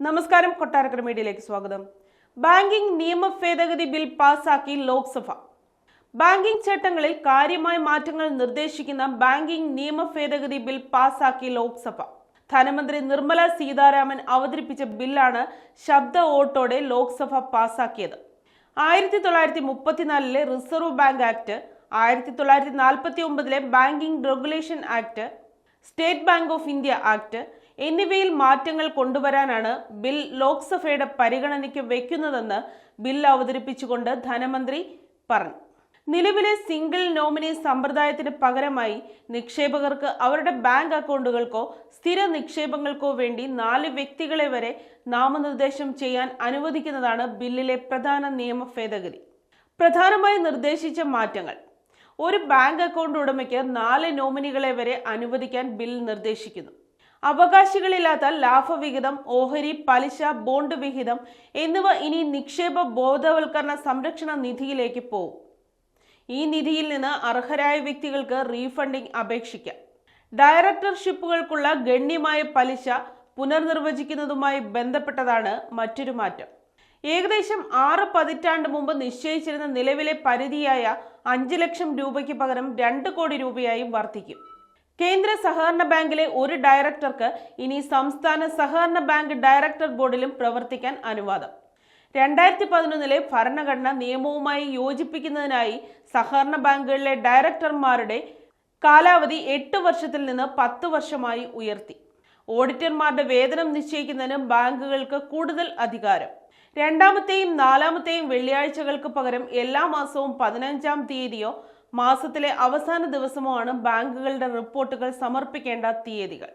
നമസ്കാരം, കൊട്ടാരക്കര മീഡിയയിലേക്ക് സ്വാഗതം. ബാങ്കിംഗ് നിയമ ഭേദഗതി ബിൽ പാസാക്കി ലോക്സഭ. ബാങ്കിംഗ് ചട്ടങ്ങളിൽ കാര്യമായ മാറ്റങ്ങൾ നിർദ്ദേശിക്കുന്ന ബാങ്കിംഗ് നിയമ ഭേദഗതി ബിൽ പാസാക്കി ലോക്സഭ. ധനമന്ത്രി നിർമ്മല സീതാരാമൻ അവതരിപ്പിച്ച ബില്ലാണ് ശബ്ദ വോട്ടോടെ ലോക്സഭ പാസാക്കിയത്. 1934 reserve bank act, 1949 banking regulation act, state bank of India act എന്നിവയിൽ മാറ്റങ്ങൾ കൊണ്ടുവരാനാണ് ബിൽ ലോക്സഭയുടെ പരിഗണനയ്ക്ക് വയ്ക്കുന്നതെന്ന് ബിൽ അവതരിപ്പിച്ചുകൊണ്ട് ധനമന്ത്രി പറഞ്ഞു. നിലവിലെ സിംഗിൾ നോമിനി സമ്പ്രദായത്തിന് പകരമായി നിക്ഷേപകർക്ക് അവരുടെ ബാങ്ക് അക്കൗണ്ടുകൾക്കോ സ്ഥിര നിക്ഷേപങ്ങൾക്കോ വേണ്ടി 4 വ്യക്തികളെ വരെ നാമനിർദ്ദേശം ചെയ്യാൻ അനുവദിക്കുന്നതാണ് ബില്ലിലെ പ്രധാന നിയമ ഭേദഗതി. പ്രധാനമായി നിർദ്ദേശിച്ച മാറ്റങ്ങൾ: ഒരു ബാങ്ക് അക്കൗണ്ട് ഉടമയ്ക്ക് 4 നോമിനികളെ വരെ അനുവദിക്കാൻ ബിൽ നിർദ്ദേശിക്കുന്നു. അവകാശികളില്ലാത്ത ലാഭവിഹിതം, ഓഹരി, പലിശ, ബോണ്ട് വിഹിതം എന്നിവ ഇനി നിക്ഷേപ ബോധവൽക്കരണ സംരക്ഷണ നിധിയിലേക്ക് പോകും. ഈ നിധിയിൽ നിന്ന് അർഹരായ വ്യക്തികൾക്ക് റീഫണ്ടിംഗ് അപേക്ഷിക്കാം. ഡയറക്ടർഷിപ്പുകൾക്കുള്ള ഗണ്യമായ പലിശ പുനർനിർവചിക്കുന്നതുമായി ബന്ധപ്പെട്ടതാണ് മറ്റൊരു മാറ്റം. ഏകദേശം 6 പതിറ്റാണ്ട് മുമ്പ് നിശ്ചയിച്ചിരുന്ന നിലവിലെ പരിധിയായ 5 ലക്ഷം രൂപയ്ക്ക് പകരം 2 കോടി രൂപയായി വർദ്ധിക്കും. കേന്ദ്ര സഹകരണ ബാങ്കിലെ ഒരു ഡയറക്ടർക്ക് ഇനി സംസ്ഥാന സഹകരണ ബാങ്ക് ഡയറക്ടർ ബോർഡിലും പ്രവർത്തിക്കാൻ അനുവാദം. 2011 ഭരണഘടനാ നിയമവുമായി യോജിപ്പിക്കുന്നതിനായി സഹകരണ ബാങ്കുകളിലെ ഡയറക്ടർമാരുടെ കാലാവധി 8 വർഷത്തിൽ നിന്ന് 10 വർഷമായി ഉയർത്തി. ഓഡിറ്റർമാരുടെ വേതനം നിശ്ചയിക്കുന്നതിന് ബാങ്കുകൾക്ക് കൂടുതൽ അധികാരം. 2ാമത്തെയും 4ാമത്തെയും വെള്ളിയാഴ്ചകൾക്ക് പകരം എല്ലാ മാസവും 15ാം തീയതിയോ മാസത്തിലെ അവസാന ദിവസമോ ആണ് ബാങ്കുകളുടെ റിപ്പോർട്ടുകൾ സമർപ്പിക്കേണ്ട തീയതികൾ.